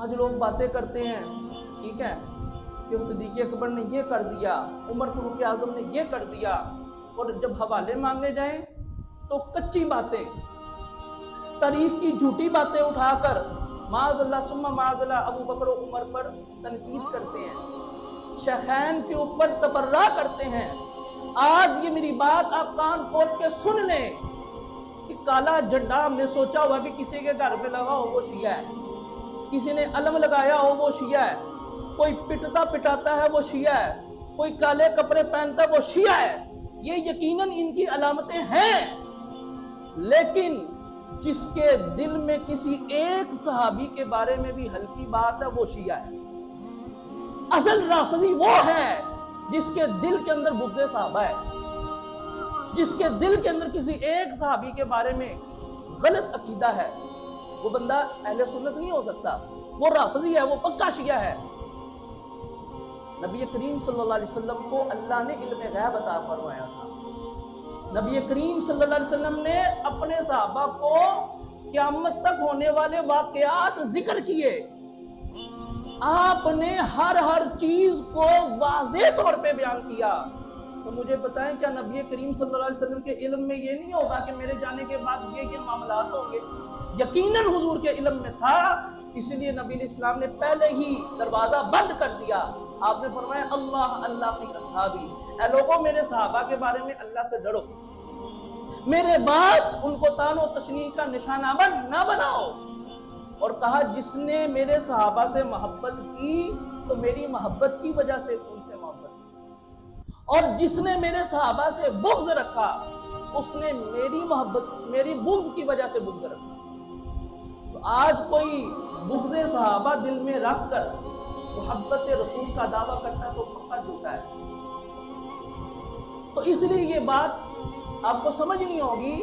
آج لوگ باتیں کرتے ہیں، ٹھیک ہے، کہ صدیق اکبر نے یہ کر دیا، عمر فاروق اعظم نے یہ کر دیا، اور جب حوالے مانگے جائیں تو کچی باتیں، تاریخ کی جھوٹی باتیں اٹھا کر معاذ اللہ ثم معاذ اللہ ابو بکر و عمر پر تنقید کرتے ہیں، شیخین کے اوپر تبرہ کرتے ہیں۔ آج یہ میری بات آپ کان کھول کے سن لیں کہ کالا جھنڈا ہم نے سوچا ہوا کہ کسی کے گھر پہ لگا ہو وہ شیعہ ہے، کسی نے علم لگایا ہو وہ شیعہ ہے، کوئی پٹتا پٹاتا ہے وہ شیعہ ہے، کوئی کالے کپڑے پہنتا ہے وہ شیعہ ہے، یہ یقیناً ان کی علامتیں ہیں، لیکن جس کے دل میں کسی ایک صحابی کے بارے میں بھی ہلکی بات ہے وہ شیعہ ہے۔ اصل رافضی وہ ہے جس کے دل کے اندر بغض صحابہ ہے، جس کے دل کے اندر کسی ایک صحابی کے بارے میں غلط عقیدہ ہے، وہ بندہ اہل سنت نہیں ہو سکتا، وہ رافضی ہے، وہ پکا شیعہ ہے۔ نبی کریم صلی اللہ علیہ وسلم کو اللہ نے علم غیب عطا فرمایا تھا، نبی کریم صلی اللہ علیہ وسلم نے اپنے صحابہ کو قیامت تک ہونے والے واقعات ذکر کیے، آپ نے ہر چیز کو واضح طور پہ بیان کیا۔ تو مجھے بتائیں کیا نبی کریم صلی اللہ علیہ وسلم کے علم میں یہ نہیں ہوگا کہ میرے جانے کے بعد یہ معاملات ہوں گے؟ یقیناً حضور کے علم میں تھا، اسی لیے نبی علیہ السلام نے پہلے ہی دروازہ بند کر دیا۔ آپ نے فرمایا اللہ اللہ فی اصحابی، اے لوگوں میرے صحابہ کے بارے میں اللہ سے ڈرو، میرے بعد ان کو طعن و تشنیع کا نشانہ نہ بناؤ، اور کہا جس نے میرے صحابہ سے محبت کی تو میری محبت کی وجہ سے ان سے محبت کی، اور جس نے میرے صحابہ سے بغض رکھا اس نے میری بغض کی وجہ سے بغض رکھا۔ تو آج کوئی بغض صحابہ دل میں رکھ کر محبت رسول کا دعویٰ کرتا ہے تو پکا جھوٹا ہے۔ تو اس لیے یہ بات آپ کو سمجھ نہیں ہوگی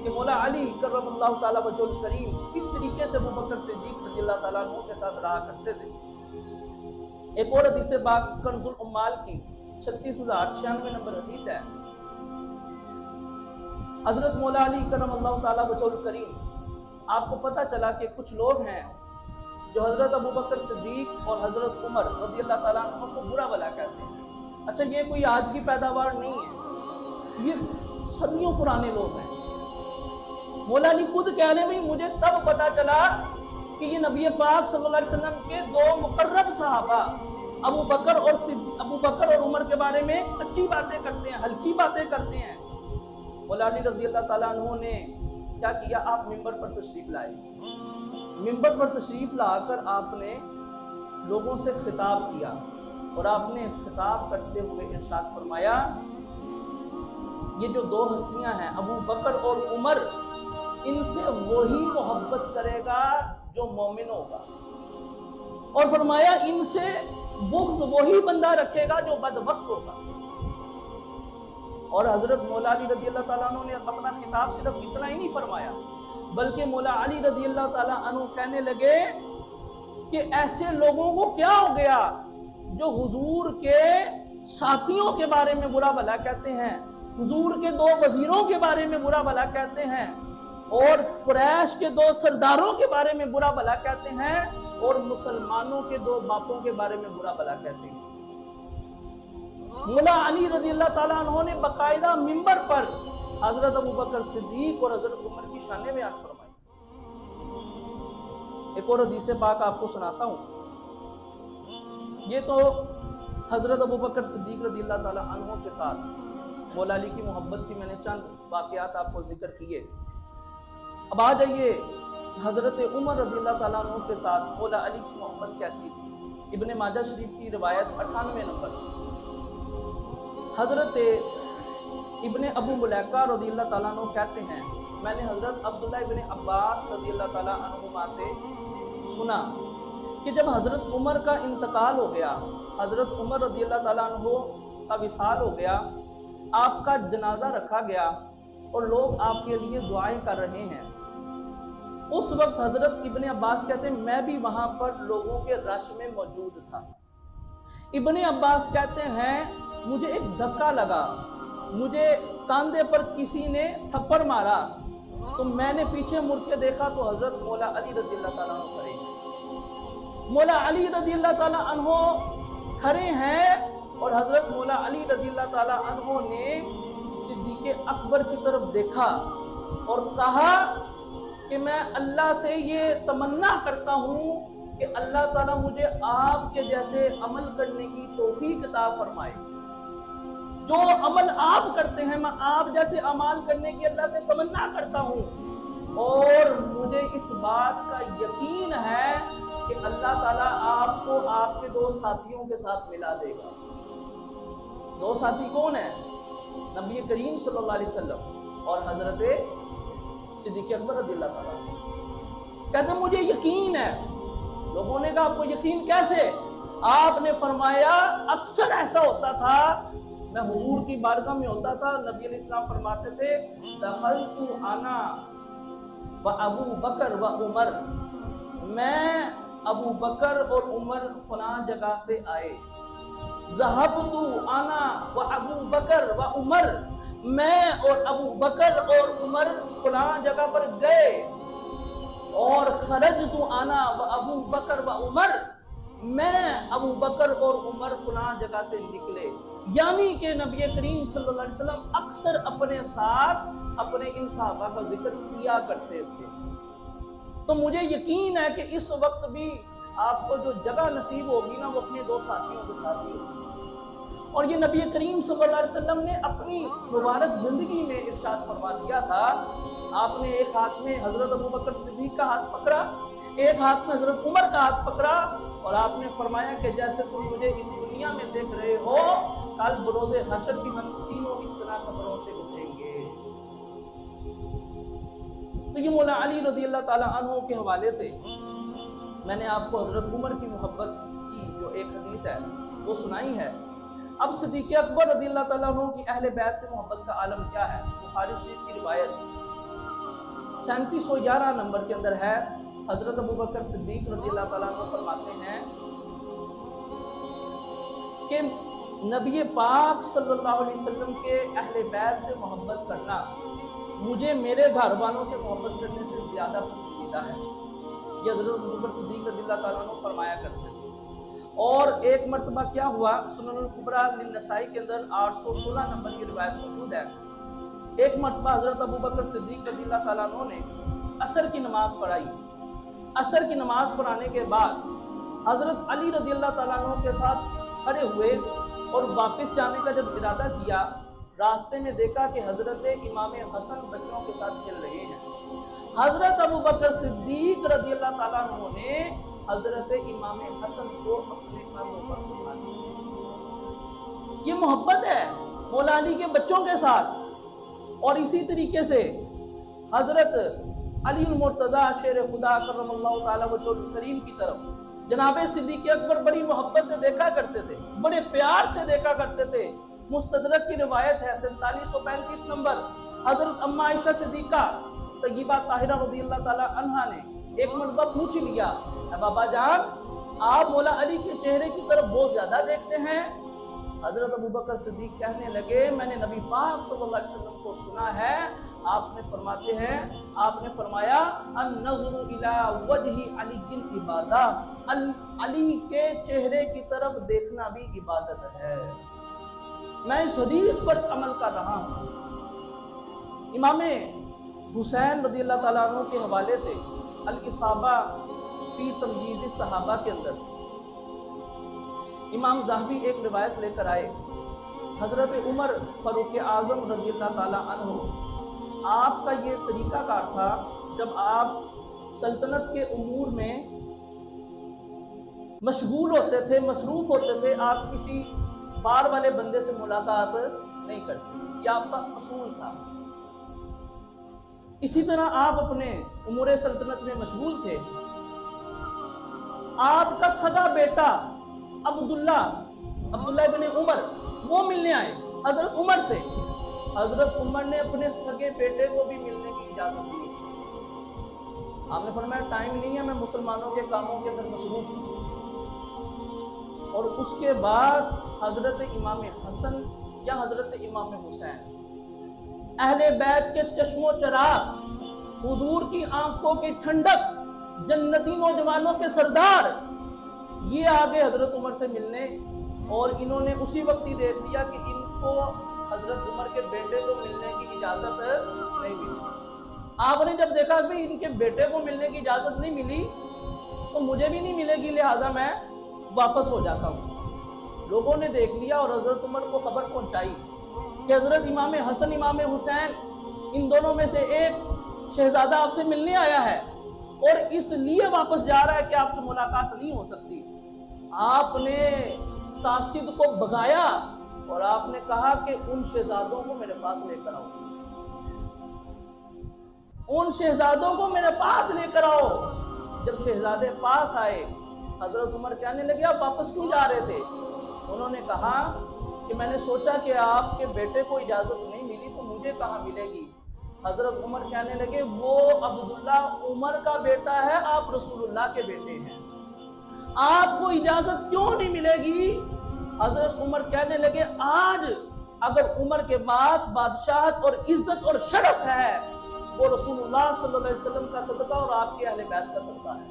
کہ مولا علی کرم اللہ تعالیٰ وجہ الکریم کس طریقے سے ابوبکر صدیق رضی اللہ تعالیٰ عنہ کے ساتھ رہا کرتے تھے۔ ایک اور حدیث پاک کنز الاموال کی 36,096 نمبر حدیث ہے، حضرت مولا علی کرم اللہ تعالیٰ وجہ الکریم، آپ کو پتہ چلا کہ کچھ لوگ ہیں جو حضرت ابوبکر صدیق اور حضرت عمر رضی اللہ تعالیٰ عنہ کو برا بھلا کہتے ہیں۔ اچھا یہ کوئی آج کی پیداوار نہیں ہے، یہ صدیوں پرانے لوگ ہیں۔ مولا علی خود کہہ رہے ہیں مجھے تب پتا چلا کہ یہ نبی پاک صلی اللہ علیہ وسلم کے دو مقرب صحابہ ابو بکر اور عمر کے بارے میں کچی باتیں کرتے ہیں، ہلکی باتیں کرتے ہیں۔ مولا علی رضی اللہ تعالیٰ عنہ نے کیا کیا، آپ منبر پر تشریف لائے، منبر پر تشریف لا کر آپ نے لوگوں سے خطاب کیا، اور آپ نے خطاب کرتے ہوئے ارشاد فرمایا یہ جو دو ہستیاں ہیں ابو بکر اور عمر، ان سے وہی محبت کرے گا جو مومن ہوگا، اور فرمایا ان سے بغض وہی بندہ رکھے گا جو بدبخت ہوگا۔ اور حضرت مولا علی رضی اللہ تعالیٰ عنہ نے اپنا خطاب صرف اتنا ہی نہیں فرمایا، بلکہ مولا علی رضی اللہ تعالیٰ عنہ کہنے لگے کہ ایسے لوگوں کو کیا ہو گیا جو حضور کے ساتھیوں کے بارے میں برا بھلا کہتے ہیں، حضور کے دو وزیروں کے بارے میں برا بھلا کہتے ہیں، اور قریش کے دو سرداروں کے بارے میں برا بھلا کہتے ہیں، اور مسلمانوں کے دو باپوں کے بارے میں برا بھلا کہتے ہیں۔ مولا علی رضی اللہ تعالیٰ عنہ نے باقاعدہ منبر پر حضرت ابوبکر صدیق اور حضرت عمر کی شانیں بیان فرمائی۔ ایک اور حدیث پاک آپ کو سناتا ہوں، یہ تو حضرت ابوبکر صدیق رضی اللہ تعالیٰ عنہ کے ساتھ مولا علی کی محبت کی میں نے چند واقعات آپ کو ذکر کیے۔ اب آ جائیے حضرت عمر رضی اللہ تعالیٰ عنہ کے ساتھ مولا علی کی محبت کیسی تھی۔ ابن ماجہ شریف کی روایت 98 نمبر، حضرت ابن ابو ملیکہ رضی اللہ تعالیٰ عنہ کہتے ہیں میں نے حضرت عبداللہ ابن عباس رضی اللہ تعالیٰ عنہما سے سنا کہ جب حضرت عمر کا انتقال ہو گیا، حضرت عمر رضی اللہ تعالیٰ عنہ کا وصال ہو گیا، آپ کا جنازہ رکھا گیا اور لوگ آپ کے لیے دعائیں کر رہے ہیں، اس وقت حضرت ابن عباس کہتے ہیں میں بھی وہاں پر لوگوں کے رش میں موجود تھا۔ ابن عباس کہتے ہیں مجھے ایک دھکا لگا، مجھے کاندھے پر کسی نے تھپڑ مارا، تو میں نے پیچھے مڑ کے دیکھا تو حضرت مولا علی رضی اللہ تعالیٰ عنہ کھڑے ہیں۔ مولا علی رضی اللہ تعالیٰ عنہ کھڑے ہیں اور حضرت مولا علی رضی اللہ تعالیٰ عنہ نے صدیق اکبر کی طرف دیکھا اور کہا کہ میں اللہ سے یہ تمنا کرتا ہوں کہ اللہ تعالیٰ مجھے آپ کے جیسے عمل کرنے کی توفیق عطا فرمائے. جو عمل آپ کرتے ہیں میں آپ جیسے اعمال کرنے کی اللہ سے تمنا کرتا ہوں اور مجھے اس بات کا یقین ہے کہ اللہ تعالیٰ آپ کو آپ کے دو ساتھیوں کے ساتھ ملا دے گا. دو ساتھی کون ہیں؟ نبی کریم صلی اللہ علیہ وسلم اور حضرت صدیق اکبر رضی اللہ تعالیٰ. کہتے ہیں مجھے یقین ہے. لوگوں نے کہا آپ کو یقین کیسے؟ آپ نے فرمایا اکثر ایسا ہوتا تھا میں حضور کی بارگاہ میں ہوتا تھا, نبی علیہ السلام فرماتے تھے دخلت انا و ابو بکر و عمر, میں ابو بکر اور عمر فلاں جگہ سے آئے. ذهبت انا و ابو بکر و عمر, میں اور ابو بکر اور عمر فلاں جگہ پر گئے. اور خرجت انا و ابو بکر و عمر, میں ابو بکر اور عمر فلاں جگہ سے نکلے. یعنی کہ نبی کریم صلی اللہ علیہ وسلم اکثر اپنے ساتھ اپنے ان صحابہ کا ذکر کیا کرتے تھے. تو مجھے یقین ہے کہ اس وقت بھی آپ کو جو جگہ نصیب ہوگی نا وہ اپنے دو ساتھیوں کے ساتھ ہی ہوگی. اور یہ نبی کریم صلی اللہ علیہ وسلم نے اپنی مبارک زندگی میں ارشاد فرما دیا تھا. آپ نے ایک ہاتھ میں حضرت ابو بکر صدیق کا ہاتھ پکڑا, ایک ہاتھ میں حضرت عمر کا ہاتھ پکڑا اور آپ نے فرمایا کہ جیسے تم مجھے اس دنیا میں دیکھ رہے ہو کل بروز حشر بھی ہم تینوں اس طرح قبروں سے اٹھیں گے. تو یہ مولا علی رضی اللہ تعالیٰ عنہ کے حوالے سے میں نے آپ کو حضرت عمر کی محبت کی جو ایک حدیث ہے وہ سنائی ہے. اب صدیق اکبر رضی اللہ تعالیٰ عنہ کی اہل بیت سے محبت کا عالم کیا ہے؟ بخاری شریف کی روایت 3711 نمبر کے اندر ہے. حضرت ابو بکر صدیق رضی اللہ تعالیٰ عنہ فرماتے ہیں کہ نبی پاک صلی اللہ علیہ وسلم کے اہل بیت سے محبت کرنا مجھے میرے گھر والوں سے محبت کرنے سے زیادہ پسندیدہ ہے. یہ حضرت ابو بکر صدیق رضی اللہ تعالیٰ عنہ فرمایا کرتے ہیں. اور ایک مرتبہ کیا ہوا, سنن الکبریٰ للنسائی کے اندر 816 نمبر کی روایت موجود ہے. ایک مرتبہ حضرت ابو بکر صدیق رضی اللہ تعالیٰ عنہ نے عصر کی نماز پڑھائی. عصر کی نماز پڑھانے کے بعد حضرت علی رضی اللہ تعالیٰ عنہ کے ساتھ کھڑے ہوئے اور واپس جانے کا جب ارادہ کیا, راستے میں دیکھا کہ حضرت امام حسن بچوں کے ساتھ کھیل رہے ہیں. حضرت ابو بکر صدیق رضی اللہ تعالیٰ عنہ نے حضرت امام حسن کو اپنے کندھوں پر اٹھا لیا. یہ محبت ہے مولا علی کے بچوں کے ساتھ. اور اسی طریقے سے حضرت علی المرتضیٰ شیر خدا کرم اللہ تعالیٰ وجہہ الکریم کی طرف جناب صدیق اکبر بڑی محبت سے دیکھا کرتے تھے, بڑے پیار سے دیکھا کرتے تھے. مستدرک کی روایت ہے 4735 نمبر, حضرت اما عائشہ صدیقہ طیبہ طاہرہ رضی اللہ تعالیٰ عنہا نے ایک مرتبہ پوچھ لیا, اے بابا جان آپ مولا علی کے چہرے کی طرف بہت زیادہ دیکھتے ہیں. حضرت ابو بکر صدیق کہنے لگے میں نے نبی پاک صلی اللہ علیہ وسلم کو سنا ہے, آپ نے فرماتے ہیں, آپ نے فرمایا النظر الی وجہ علی عبادہ, علی کے چہرے کی طرف دیکھنا بھی عبادت ہے. میں اس حدیث پر عمل کر رہا ہوں. امام حسین رضی اللہ تعالیٰ عنہ کے حوالے سے الاصابہ فی تمجید الصحابہ کے اندر امام ذہبی ایک روایت لے کر آئے. حضرت عمر فاروق اعظم رضی اللہ تعالیٰ عنہ, آپ کا یہ طریقہ کار تھا جب آپ سلطنت کے امور میں مشغول ہوتے تھے, مصروف ہوتے تھے, آپ کسی بار والے بندے سے ملاقات نہیں کرتے, یہ آپ کا اصول تھا. اسی طرح آپ اپنے امور سلطنت میں مشغول تھے. آپ کا سگا بیٹا عبداللہ بن عمر وہ ملنے آئے حضرت عمر سے. حضرت عمر نے اپنے سگے بیٹے کو بھی ملنے کی اجازت دی. آپ نے فرمایا ٹائم نہیں ہے, میں مسلمانوں کے کاموں کے اندر مصروف ہوں. اور اس کے بعد حضرت امام حسن یا حضرت امام حسین, اہل بیت کے چشم و چراغ, حضور کی آنکھوں کی ٹھنڈک, جنتی نوجوانوں کے سردار, یہ آگے حضرت عمر سے ملنے، اور انہوں نے اسی وقت ہی دیکھ لیا کہ ان کو حضرت عمر کے بیٹے کو ملنے کی اجازت نہیں ملی۔ آپ نے جب دیکھا کہ ان کے بیٹے کو ملنے کی اجازت نہیں ملی تو مجھے بھی نہیں ملے گی، لہذا میں واپس ہو جاتا ہوں۔ لوگوں نے دیکھ لیا اور حضرت عمر کو خبر پہنچائی کہ حضرت امام حسن امام حسین ان دونوں میں سے ایک شہزادہ آپ سے ملنے آیا ہے اور اس لیے واپس جا رہا ہے کہ آپ سے ملاقات نہیں ہو سکتی۔ آپ نے قاصد کو بھگایا اور آپ نے کہا کہ ان شہزادوں کو میرے پاس لے کر آؤ، ان شہزادوں کو میرے پاس لے کر آؤ۔ جب شہزادے پاس آئے، حضرت عمر کہنے لگے آپ واپس کیوں جا رہے تھے؟ انہوں نے کہا کہ میں نے سوچا کہ آپ کے بیٹے کو اجازت نہیں ملی تو مجھے کہاں ملے گی۔ حضرت عمر کہنے لگے وہ عبداللہ عمر کا بیٹا ہے، آپ رسول اللہ کے بیٹے ہیں، آپ کو اجازت کیوں نہیں ملے گی؟ حضرت عمر کہنے لگے آج اگر عمر کے پاس بادشاہت اور عزت اور شرف ہے وہ رسول اللہ صلی اللہ علیہ وسلم کا صدقہ اور آپ کے اہل بیت کا صدقہ ہے۔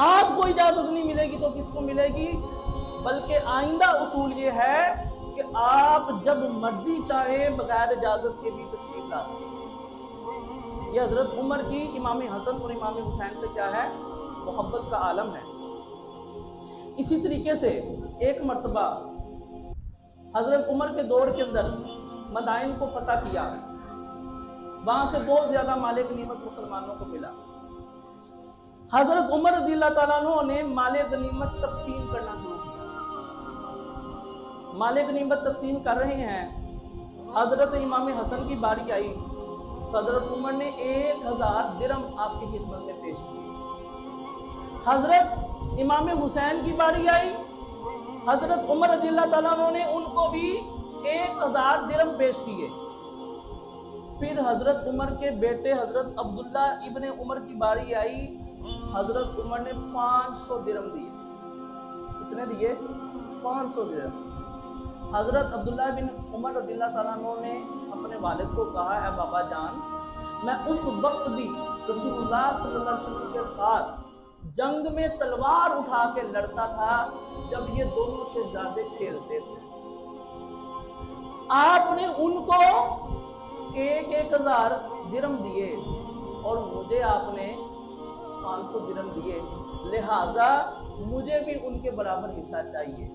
آپ کو اجازت نہیں ملے گی تو کس کو ملے گی؟ بلکہ آئندہ اصول یہ ہے کہ آپ جب مرضی چاہیں بغیر اجازت کے بھی تشریف لا سکیں۔ یہ حضرت عمر کی امام حسن اور امام حسین سے کیا ہے؟ محبت کا عالم ہے۔ اسی طریقے سے ایک مرتبہ حضرت عمر کے دور کے اندر مدائن کو فتح کیا، وہاں سے بہت زیادہ مال غنیمت مسلمانوں کو ملا۔ حضرت عمر رضی اللہ تعالیٰ عنہ نے مال غنیمت تقسیم کرنا شروع کیا۔ مال غنیمت تقسیم کر رہے ہیں، حضرت امام حسن کی باری آئی، حضرت عمر نے 1000 درہم آپ کی خدمت میں پیش کی۔ حضرت امام حسین کی باری آئی، حضرت عمر رضی اللہ تعالیٰ عنہ نے ان کو بھی 1000 درہم پیش کیے۔ پھر حضرت عمر کے بیٹے حضرت عبداللہ ابن عمر کی باری آئی، حضرت عمر نے 500 درہم دیے۔ کتنے دیے؟ 500 درہم۔ حضرت عبداللہ بن عمر رضی اللہ تعالیٰ عنہ نے اپنے والد کو کہا اے بابا جان، میں اس وقت بھی رسول اللہ صلی اللہ علیہ وسلم کے ساتھ جنگ میں تلوار اٹھا کے لڑتا تھا جب یہ دونوں شہزادے کھیلتے تھے۔ آپ نے ان کو 1000 درہم دیے اور مجھے آپ نے 500 درہم دیے، لہٰذا مجھے بھی ان کے برابر حصہ چاہیے۔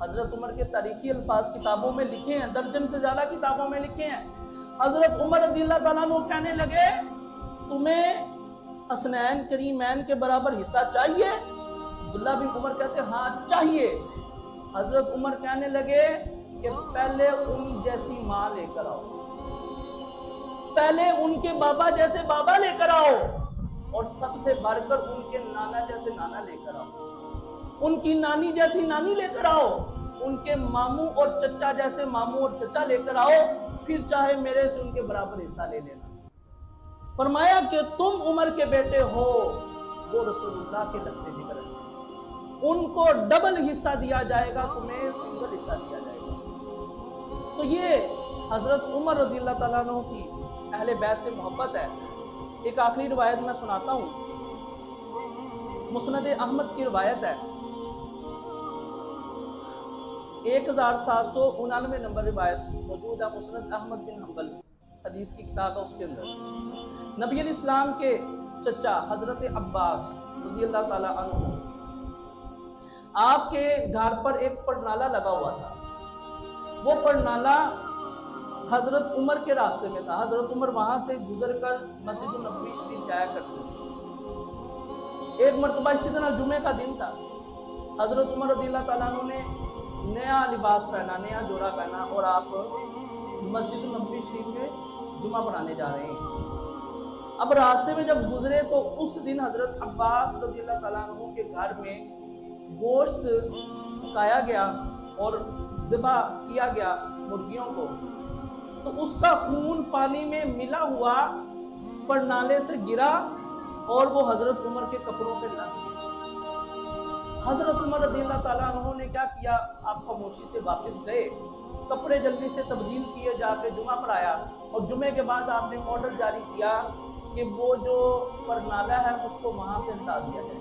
حضرت عمر کے تاریخی الفاظ کتابوں میں لکھے ہیں، درجن سے زیادہ کتابوں میں لکھے ہیں۔ حضرت عمر رضی اللہ تعالیٰ عنہ کہنے لگے تمہیں حسنین کریمین کے برابر حصہ چاہیے؟ عبداللہ بن عمر کہتے ہاں چاہیے۔ حضرت عمر کہنے لگے کہ پہلے ان جیسی ماں لے کر آؤ، پہلے ان کے بابا جیسے بابا لے کر آؤ، اور سب سے بڑھ کر ان کے نانا جیسے نانا لے کر آؤ، ان کی نانی جیسی نانی لے کر آؤ، ان کے ماموں اور چچا جیسے ماموں اور چچا لے کر آؤ، پھر چاہے میرے سے ان کے برابر حصہ لے لینا۔ فرمایا کہ تم عمر کے بیٹے ہو، وہ رسول اللہ کے لگتے جگر ہیں، ان کو ڈبل حصہ دیا جائے گا، تمہیں سنگل حصہ دیا جائے گا۔ تو یہ حضرت عمر رضی اللہ تعالیٰ عنہ کی اہل بیت سے محبت ہے۔ ایک آخری روایت میں سناتا ہوں، مسند احمد کی روایت ہے، 1799 نمبر روایت موجود ہے، مسند احمد بن حنبل حدیث کی کتاب ہے، اس کے اندر نبی علیہ السلام کے چچا حضرت عباس رضی اللہ تعالیٰ عنہ، آپ کے گھر پر ایک پڑنالا لگا ہوا تھا۔ وہ پڑنالا حضرت عمر کے راستے میں تھا، حضرت عمر وہاں سے گزر کر مسجد النبوی شریف جایا کرتے تھے۔ ایک مرتبہ اسی طرح جمعے کا دن تھا، حضرت عمر رضی اللہ تعالیٰ عنہ نے نیا لباس پہنا، نیا جوڑا پہنا، اور آپ مسجد النبوی شریف میں جمعہ پڑھانے جا رہے ہیں۔ اب راستے میں جب گزرے تو اس دن حضرت عباس رضی اللہ تعالیٰ عنہ کے گھر میں گوشت پکایا گیا اور ذبح کیا گیا مرغیوں کو، تو اس کا خون پانی میں ملا ہوا پڑنالے سے گرا اور وہ حضرت عمر کے کپڑوں پہ لگ گیا۔ حضرت عمر رضی اللہ تعالیٰ عنہ نے کیا کیا، آپ خاموشی سے واپس گئے، کپڑے جلدی سے تبدیل کیے، جا کے جمعہ پڑھایا، اور جمعے کے بعد آپ نے آرڈر جاری کیا کہ وہ جو پرنالہ ہے اس کو وہاں سے ہٹا دیا جائے۔